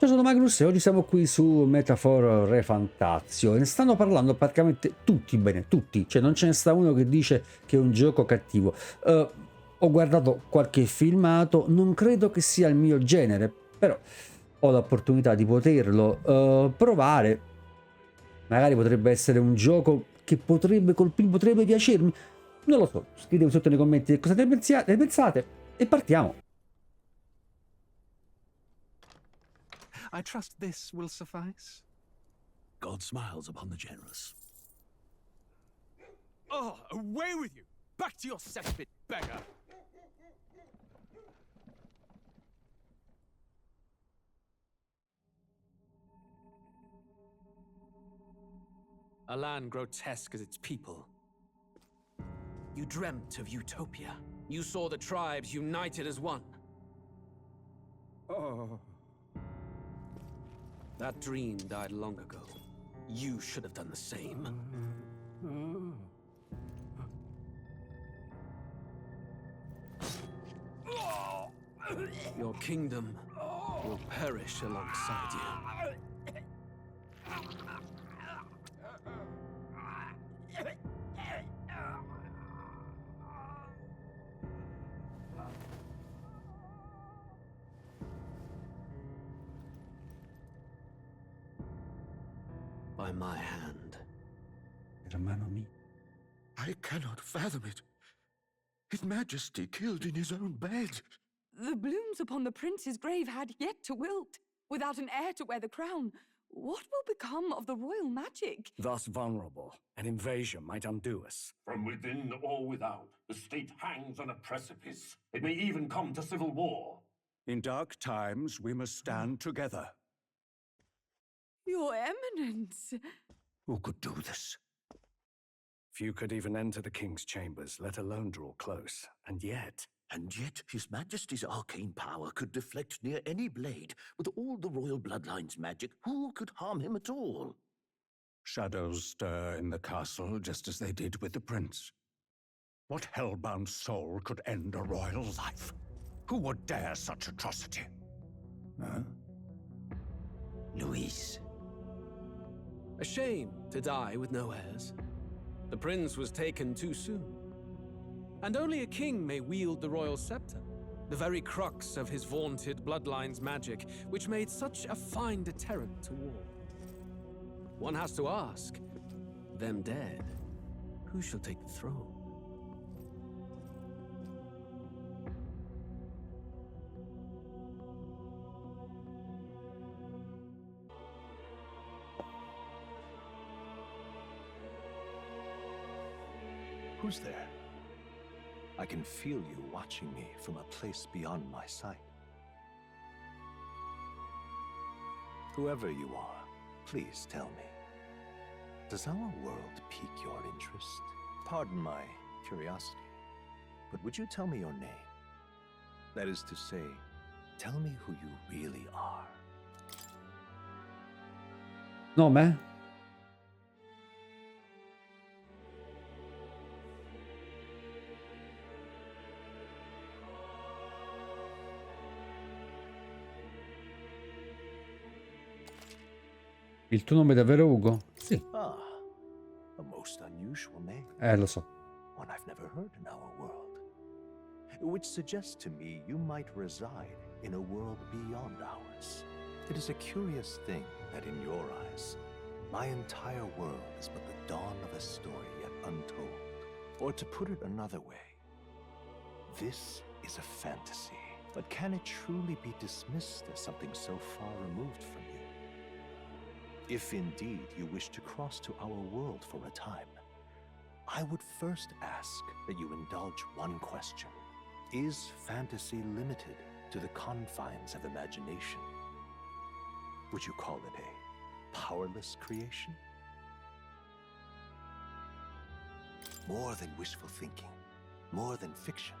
Ciao, sono Magnus e oggi siamo qui su Metaphor Refantazio e ne stanno parlando praticamente tutti bene, tutti, cioè non ce ne sta uno che dice che è un gioco cattivo. Ho guardato qualche filmato, non credo che sia il mio genere, però ho l'opportunità di poterlo provare. Magari potrebbe essere un gioco che potrebbe colpirmi, potrebbe piacermi, non lo so. Scrivete sotto nei commenti cosa ne pensate e partiamo. I trust this will suffice. God smiles upon the generous. Oh, away with you! Back to your cesspit, beggar! A land grotesque as its people. You dreamt of utopia. You saw the tribes united as one. Oh. That dream died long ago. You should have done the same. Your kingdom will perish alongside you. By my hand. Hermano mio. I cannot fathom it. His Majesty killed in his own bed. The blooms upon the prince's grave had yet to wilt. Without an heir to wear the crown, what will become of the royal magic? Thus vulnerable, an invasion might undo us. From within or without, the state hangs on a precipice. It may even come to civil war. In dark times, we must stand together. Your Eminence! Who could do this? Few could even enter the king's chambers, let alone draw close. And yet His Majesty's arcane power could deflect near any blade. With all the royal bloodline's magic, who could harm him at all? shadows stir in the castle just as they did with the prince. What hellbound soul could end a royal life? Who would dare such atrocity? Huh? Luis. A shame to die with no heirs. The prince was taken too soon. And only a king may wield the royal scepter, the very crux of his vaunted bloodline's magic, which made such a fine deterrent to war. One has to ask, them dead, who shall take the throne? Who's there? I can feel you watching me from a place beyond my sight. Whoever you are, please tell me. Does our world pique your interest? Pardon my curiosity, but would you tell me your name? That is to say, tell me who you really are. Nome? Il tuo nome è davvero Ugo? Sì. Ah, a most unusual name. Lo so. One I've never heard in our world. Which suggests to me you might reside in a world beyond ours. It is a curious thing that in your eyes, my entire world is but the dawn of a story yet untold. Or to put it another way, this is a fantasy. But can it truly be dismissed as something so far removed from you? If indeed you wish to cross to our world for a time, I would first ask that you indulge one question. Is fantasy limited to the confines of imagination? Would you call it a powerless creation? More than wishful thinking, more than fiction.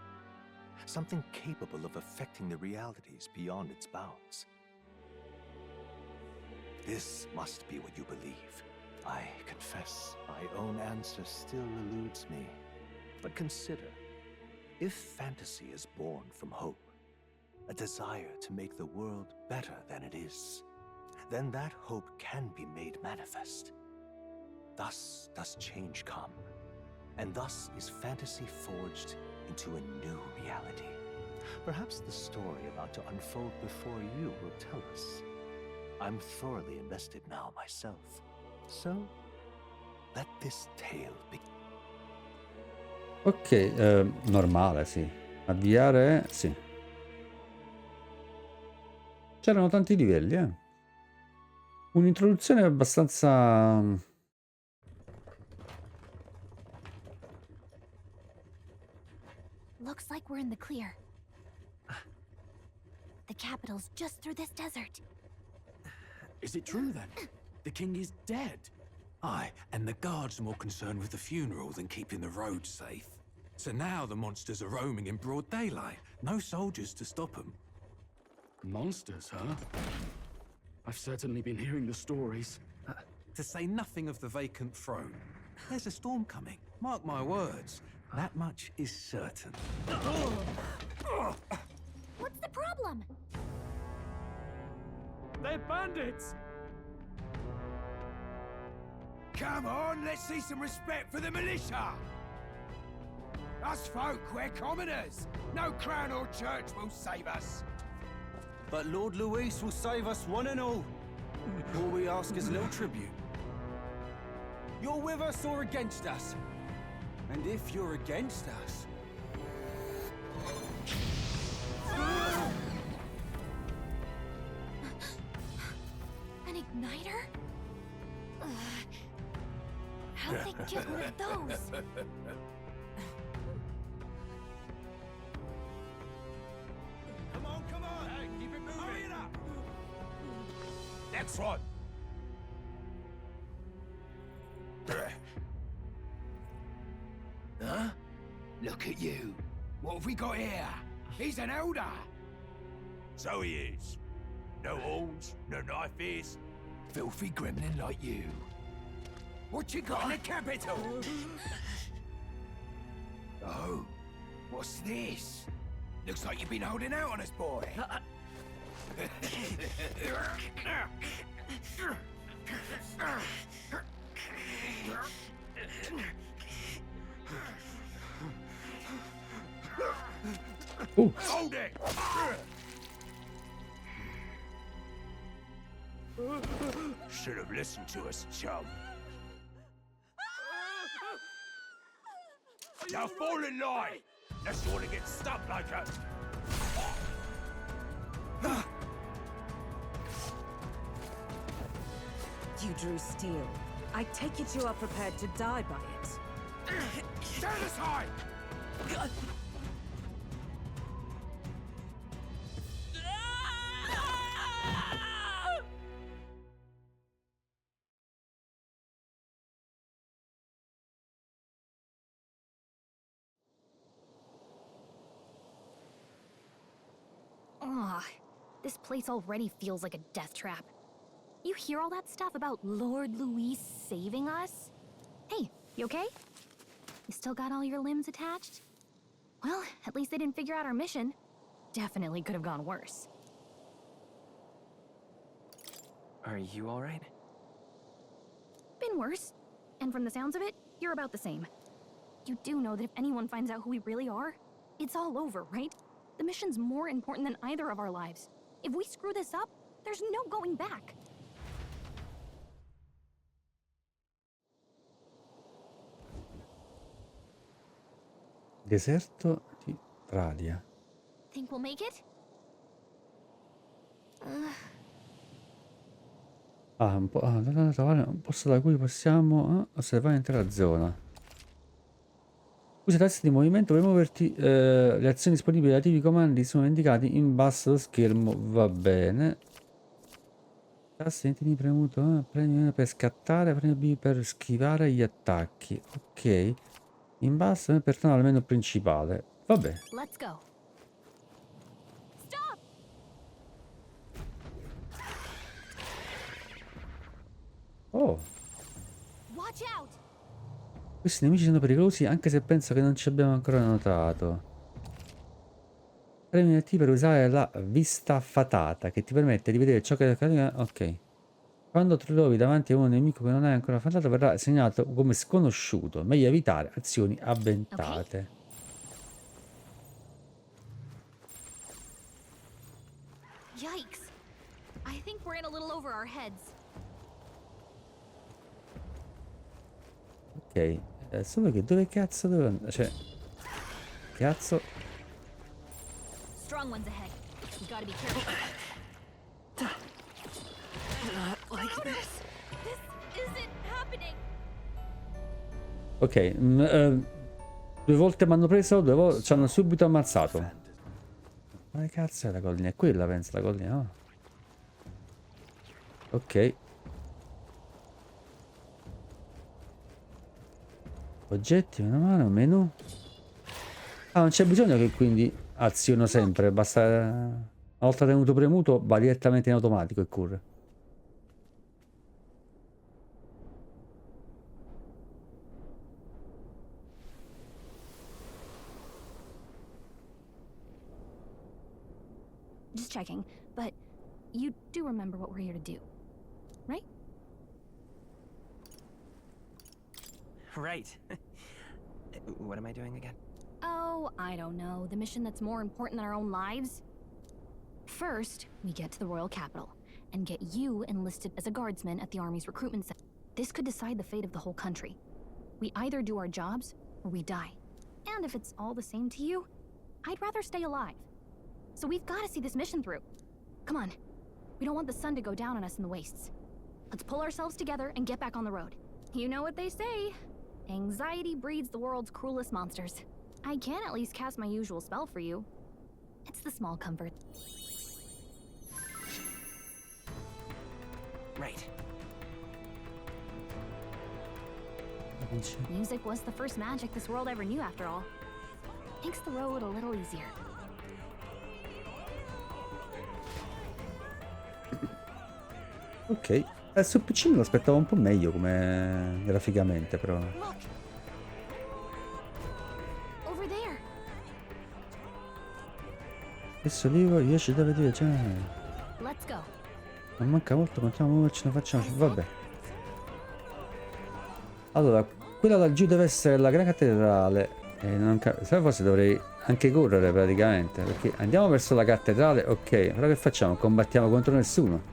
Something capable of affecting the realities beyond its bounds. This must be what you believe. I confess, my own answer still eludes me. But consider, if fantasy is born from hope, a desire to make the world better than it is, then that hope can be made manifest. Thus does change come, and thus is fantasy forged into a new reality. Perhaps the story about to unfold before you will tell us. I'm thoroughly invested now myself, so let this tale begin. Ok, normale, sì. Avviare, sì. C'erano tanti livelli, eh. Un'introduzione abbastanza... Looks like we're in the clear. The capital's just through this desert. Is it true then? The king is dead? Aye, and the guards are more concerned with the funeral than keeping the roads safe. So now the monsters are roaming in broad daylight. No soldiers to stop them. Monsters, huh? I've certainly been hearing the stories. To say nothing of the vacant throne. There's a storm coming. Mark my words. That much is certain. What's the problem? They're bandits! Come on, let's see some respect for the militia! Us folk, we're commoners. No crown or church will save us. But Lord Luis will save us one and all. All we ask is a little tribute. You're with us or against us? And if you're against us... An igniter? How'd they get rid of those? Come on! Hey, keep it moving! Hurry it up! Next one! Huh? Look at you. What have we got here? He's an elder. So he is. No horns, no knife ears. Filthy gremlin like you. What you got in the capital? Oh, what's this? Looks like you've been holding out on us, boy. Hold it! Should have listened to us, chum. Now fall in line! Unless you want to get stuck like a... You drew steel. I take it you are prepared to die by it. Stand aside! Ugh, this place already feels like a death trap. You hear all that stuff about Lord Luis saving us? Hey, you okay? You still got all your limbs attached? Well, at least they didn't figure out our mission. Definitely could have gone worse. Are you alright? Been worse. And from the sounds of it, you're about the same. You do know that if anyone finds out who we really are, it's all over, right? The mission's more important than either of our lives. If we screw this up, there's no going back. Deserto di Radia. Think we'll make it? Trovare un posto da cui possiamo osservare l'intera zona. Usa i tasti di movimento per muoverti. Le azioni disponibili relativi ai comandi sono indicati in basso allo schermo. Va bene. Tasti tieni premuto. Premi per scattare, premi B per schivare gli attacchi. Ok. In basso per tornare al menu principale. Vabbè. Let's go. Stop! Oh. Watch out! Questi nemici sono pericolosi anche se penso che non ci abbiamo ancora notato. Premi T per usare la vista fatata che ti permette di vedere ciò che accade. Ok. Quando ti trovi davanti a un nemico che non hai ancora affrontato, verrà segnato come sconosciuto. Meglio evitare azioni avventate. Yikes. I think we're in a little over our heads. Ok, solo che dove cazzo devo andare? Cioè, cazzo. Strong ones ahead. You gotta be careful. Not like this. This isn't happening. Ok, due volte mi hanno preso, due volte ci hanno subito ammazzato. Ma che cazzo è la collina? È quella, penso, la collina, no? Ok. Oggetti, una mano, menu. Ah, non c'è bisogno che quindi aziono sempre, basta... Una volta tenuto premuto va direttamente in automatico e corre. Just checking, but you do remember what we're here to do, right? Right. What am I doing again? Oh, I don't know. The mission that's more important than our own lives? First, we get to the royal capital and get you enlisted as a guardsman at the army's recruitment center. This could decide the fate of the whole country. We either do our jobs or we die. And if it's all the same to you, I'd rather stay alive. So we've got to see this mission through. Come on. We don't want the sun to go down on us in the wastes. Let's pull ourselves together and get back on the road. You know what they say. Anxiety breeds the world's cruelest monsters. I can at least cast my usual spell for you. It's the small comfort. Right. Music was the first magic this world ever knew, after all. Makes the road a little easier. Ok, sul PC me lo aspettavo un po' meglio come graficamente, però. Look. Over there. Adesso vivo, riesci da vedere, cioè... Let's go. Non manca molto, continuiamo a muoverci, non facciamoci, vabbè. Allora, quella laggiù deve essere la gran cattedrale. Se forse dovrei anche correre praticamente, perché andiamo verso la cattedrale, ok, però che facciamo? Combattiamo contro nessuno.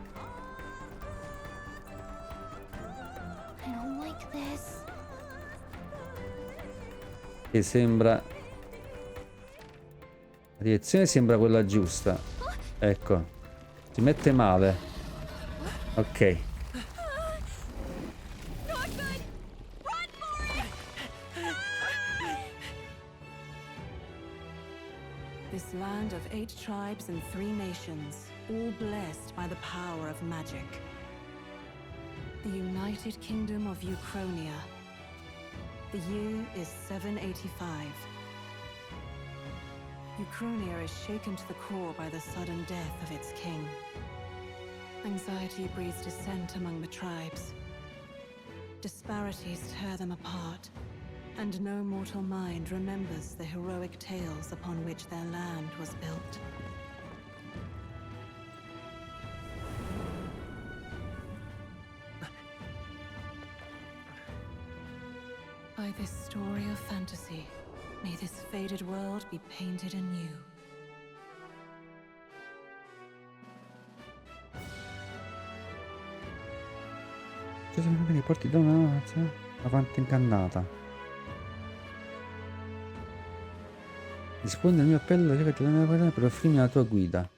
Che sembra... La direzione sembra quella giusta. Ecco. Si mette male. Ok. This land of 8 tribes and 3 nations, all blessed by the power of magic. The United Kingdom of Uchronia. The year is 785. Uchronia is shaken to the core by the sudden death of its king. Anxiety breeds dissent among the tribes. Disparities tear them apart, and no mortal mind remembers the heroic tales upon which their land was built. By this story of fantasy, may this faded world be painted anew. Ci sono i porti da una quanta incannata. Rispondi al mio appello, recati alla mia guardia per offrirmi la tua guida.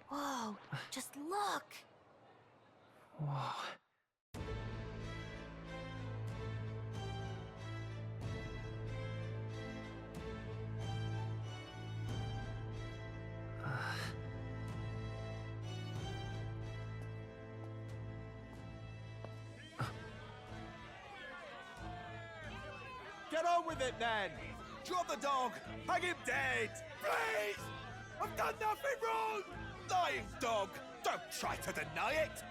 Whoa, just look! Whoa. Get on with it, then! Drop the dog! Hang him dead! Please! I've done nothing wrong! Lying dog! Don't try to deny it!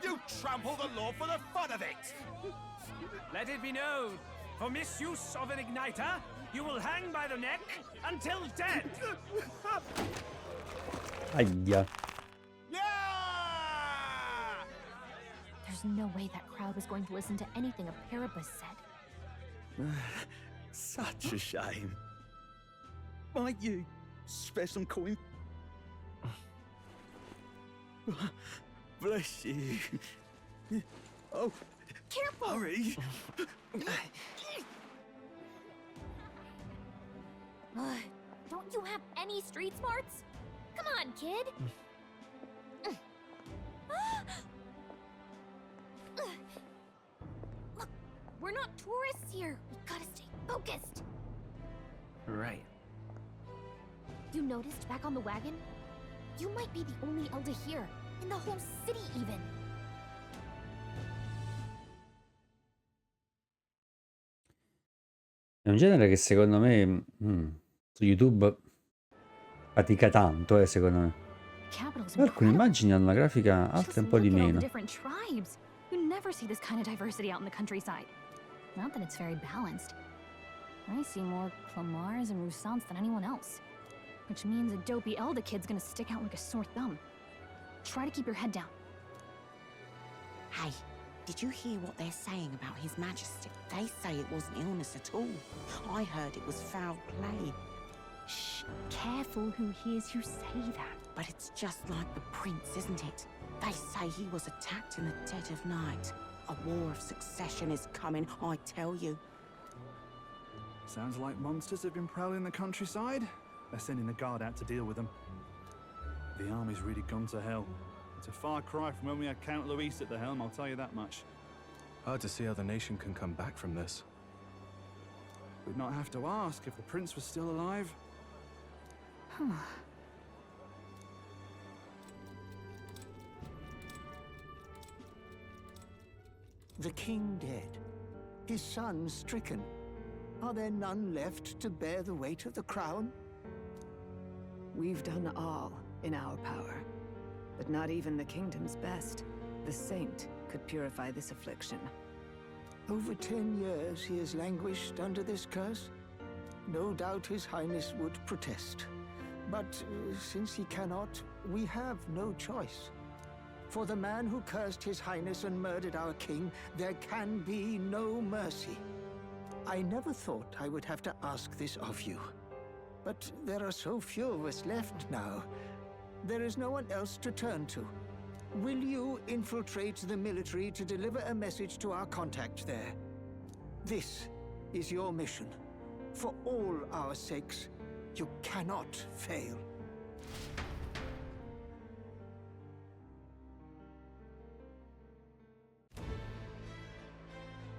You trample the law for the fun of it! Let it be known, for misuse of an igniter, you will hang by the neck until dead. Aia. There's no way that crowd was going to listen to anything a Paribus said. Such a shame. Might you spare some coin? Bless you. Oh, careful! Hurry! Don't you have any street smarts? Come on, kid! Look, we're not tourists here. We gotta stay focused. Right. You noticed back on the wagon? You might be the only elder here, in the whole city even. È un genere che secondo me su YouTube fatica tanto, secondo me. Alcune immagini hanno una grafica, altre un po' di meno. Different tribes. You never see this kind of diversity out in the countryside. Not that it's very balanced. I see more Clamars and Roussants than anyone else. Which means a dopey elder kid's gonna stick out like a sore thumb. Try to keep your head down. Hey, did you hear what they're saying about His Majesty? They say it wasn't illness at all. I heard it was foul play. Shh, careful who hears you say that. But it's just like the prince, isn't it? They say he was attacked in the dead of night. A war of succession is coming, I tell you. Sounds like monsters have been prowling the countryside. They're sending the guard out to deal with them. The army's really gone to hell. It's a far cry from when we had Count Luis at the helm, I'll tell you that much. Hard to see how the nation can come back from this. We'd not have to ask if the prince was still alive. The king dead, his son stricken. Are there none left to bear the weight of the crown? We've done all in our power, but not even the kingdom's best, the saint, could purify this affliction. Over 10 years he has languished under this curse. No doubt his highness would protest. But since he cannot, we have no choice. For the man who cursed his highness and murdered our king, there can be no mercy. I never thought I would have to ask this of you. But there are so few of us left now. There is no one else to turn to. Will you infiltrate the military to deliver a message to our contact there? This is your mission. For all our sakes, you cannot fail.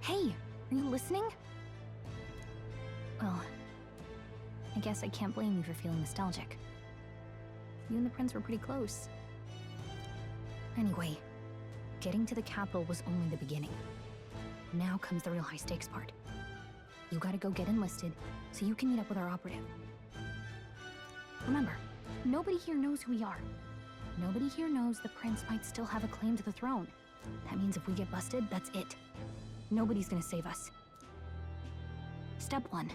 Hey, are you listening? Well, I guess I can't blame you for feeling nostalgic. You and the prince were pretty close. Anyway, getting to the capital was only the beginning. Now comes the real high-stakes part. You gotta go get enlisted so you can meet up with our operative. Remember, nobody here knows who we are. Nobody here knows the prince might still have a claim to the throne. That means if we get busted, that's it. Nobody's gonna save us. Step 1.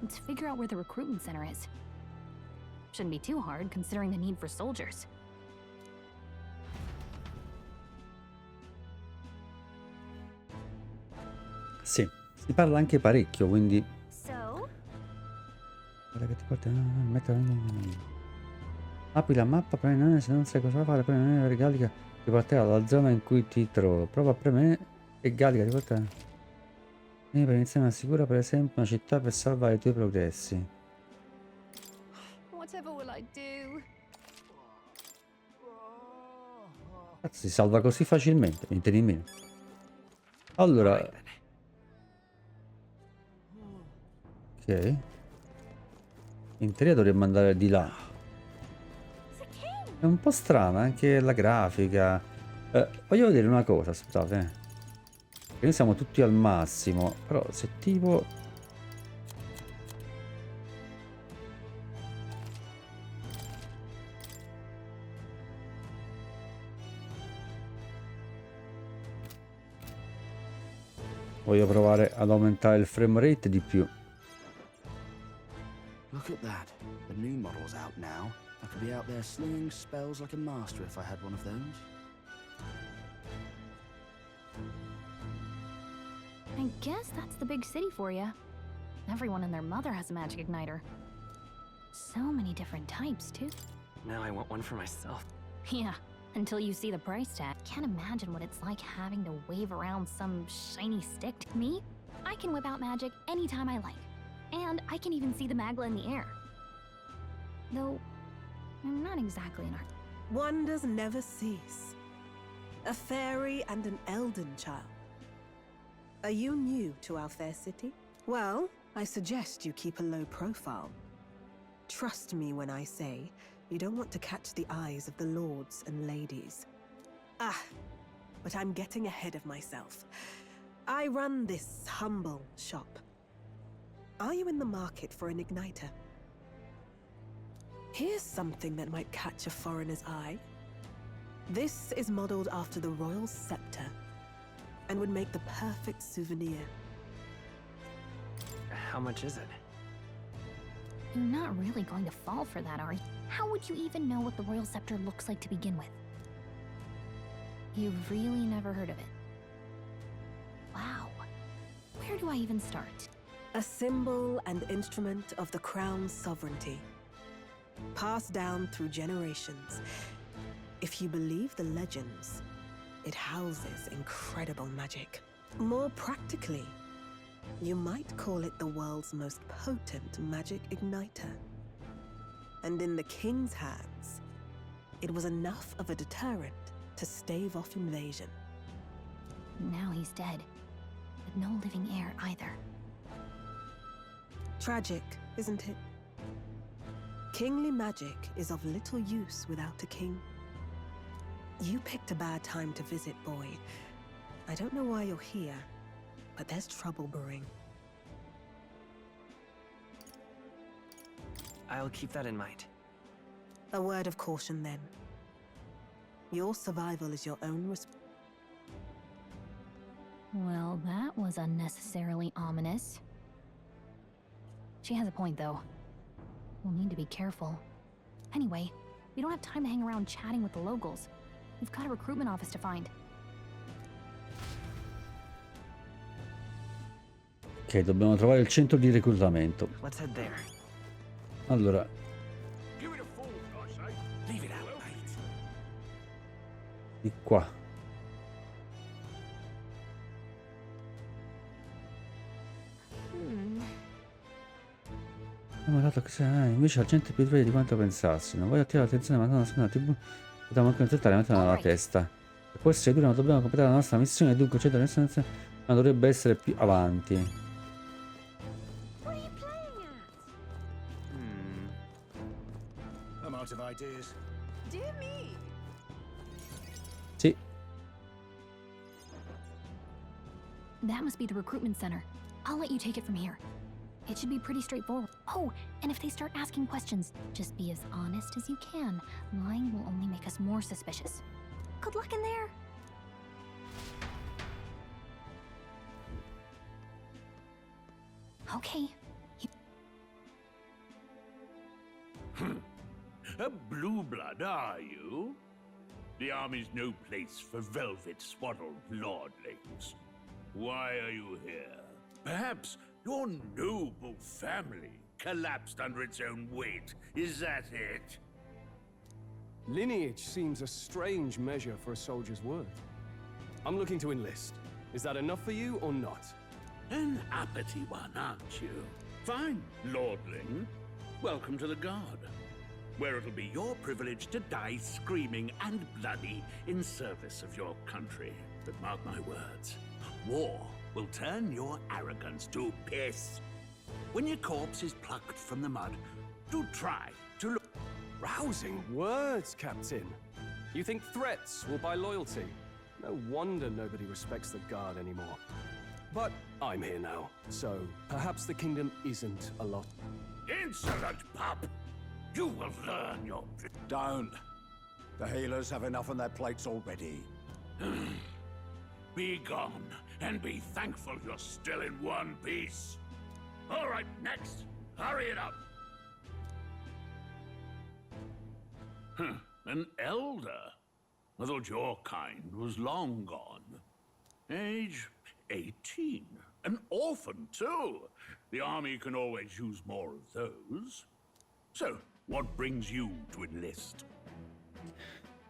Let's figure out where the recruitment center is. Shouldn't be too hard, considering the need for soldiers. Sì, si parla anche parecchio, quindi... So? Guarda che ti porta... Apri la mappa, premi, se non sai cosa fare, premi Gallica ti porterà alla zona in cui ti trovo. Prova a premere e Gallica ti porterà... per iniziare una sicura, per esempio, una città per salvare i tuoi progressi. Whatever will I do? Cazzo, si salva così facilmente, niente di meno. Allora... Ok. In teoria dovremmo andare di là. È un po' strana anche la grafica. Voglio vedere una cosa, aspettate. Noi siamo tutti al massimo, però se tipo... Voglio provare ad aumentare il frame rate di più. Look at that. The new model's out now. I could be out there slinging spells like a master if I had one of those. I guess that's the big city for you. Everyone and their mother has a magic igniter. So many different types, too. Now I want one for myself. Yeah, until you see the price tag. Can't imagine what it's like having to wave around some shiny stick. Me? I can whip out magic anytime I like. And I can even see the magla in the air. Though, I'm not exactly an art. Wonders never cease. A fairy and an elden child. Are you new to our fair city? Well, I suggest you keep a low profile. Trust me when I say you don't want to catch the eyes of the lords and ladies. Ah, but I'm getting ahead of myself. I run this humble shop. Are you in the market for an igniter? Here's something that might catch a foreigner's eye. This is modeled after the royal scepter and would make the perfect souvenir. How much is it? You're not really going to fall for that, are you? How would you even know what the royal scepter looks like to begin with? You've really never heard of it. Wow. Where do I even start? A symbol and instrument of the crown's sovereignty. Passed down through generations. If you believe the legends, it houses incredible magic. More practically, you might call it the world's most potent magic igniter. And in the king's hands, it was enough of a deterrent to stave off invasion. Now he's dead, but no living heir either. Tragic, isn't it? Kingly magic is of little use without a king. You picked a bad time to visit, boy. I don't know why you're here, but there's trouble brewing. I'll keep that in mind. A word of caution, then. Your survival is your own Well, that was unnecessarily ominous. She has a point, though. We'll need to be careful. Anyway, we don't have time to hang around chatting with the locals. We've got a recruitment office to find. Ok, dobbiamo trovare il centro di reclutamento. Let's head there. Allora, Give it a fold, I say. Leave it out, mate. di qua. Abbiamo dato che invece la gente è più sveglia di quanto pensassi. Non voglio attirare l'attenzione, ma non nascondere la tribù. Dobbiamo anche accettare metterla nella testa. E può essere dura, ma dobbiamo completare la nostra missione. Dunque c'è da nessuna, ma dovrebbe essere più avanti. I'm out of ideas. Dear me. Sì. That must be the recruitment center. I'll let you take it from here. It should be pretty straightforward. Oh, and if they start asking questions, just be as honest as you can. Lying will only make us more suspicious. Good luck in there. Okay. A blue blood, are you? The army's no place for velvet-swaddled lordlings. Why are you here? Perhaps your noble family collapsed under its own weight. Is that it? Lineage seems a strange measure for a soldier's word. I'm looking to enlist. Is that enough for you or not? An uppity one, aren't you? Fine, lordling. Welcome to the Guard, where it'll be your privilege to die screaming and bloody in service of your country. But mark my words, war will turn your arrogance to piss. When your corpse is plucked from the mud, do try to look... Rousing words, Captain. You think threats will buy loyalty? No wonder nobody respects the Guard anymore. But I'm here now, so perhaps the kingdom isn't a lot. Insolent pup! You will learn your... Don't. The healers have enough on their plates already. Be gone, and be thankful you're still in one piece. All right, next. Hurry it up. An elder. I thought your kind was long gone. Age 18. An orphan, too. The army can always use more of those. So, what brings you to enlist?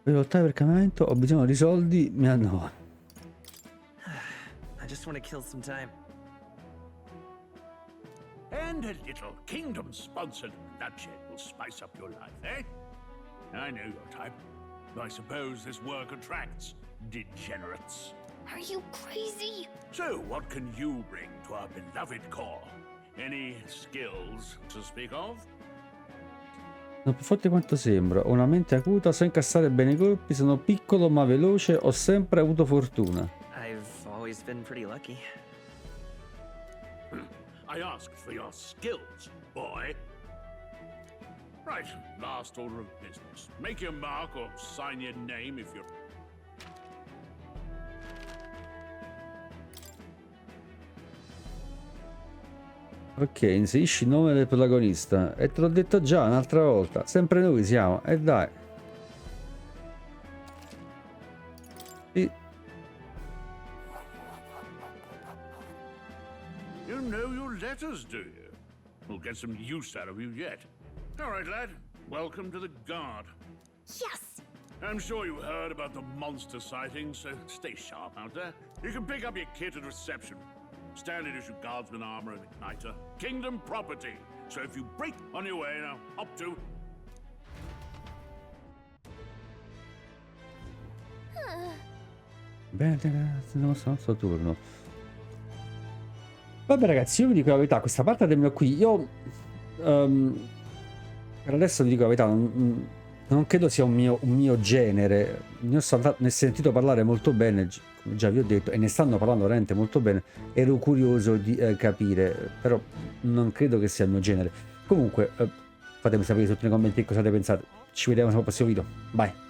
Per lottare per cambiamento ho bisogno di soldi, mi hanno... I just want to kill some time. And a little kingdom-sponsored bloodshed will spice up your life, eh? I know your type. I suppose this work attracts degenerates. Are you crazy? So, what can you bring to our beloved corps? Any skills to speak of? Sono più forte quanto sembro, ho una mente acuta, so incassare bene i colpi, sono piccolo ma veloce, ho sempre avuto fortuna. I've always been pretty lucky. I asked for your skills, boy. Right, last order of business. Make your mark or sign your name if you're... Ok, inserisci il nome del protagonista. E te l'ho detto già un'altra volta. Sempre noi siamo. E dai. Sì. You know your letters, do you? We'll get some use out of you yet. All right, lad. Welcome to the Guard. Yes! I'm sure you heard about the monster sightings, so stay sharp out there. You can pick up your kit at reception. Standard issue guardsman armor and igniter. Kingdom property. So if you break on your way now, up to... Bene ragazzi, non so, sto turno. Vabbè ragazzi, io vi dico la verità, questa parte la termino qui. Io per adesso vi dico la verità, non credo sia un mio genere. Ne ho sentito parlare molto bene, come già vi ho detto, e ne stanno parlando veramente molto bene. Ero curioso di capire, però non credo che sia il mio genere. Comunque fatemi sapere sotto nei commenti cosa ne pensate. Ci vediamo al prossimo video. Bye.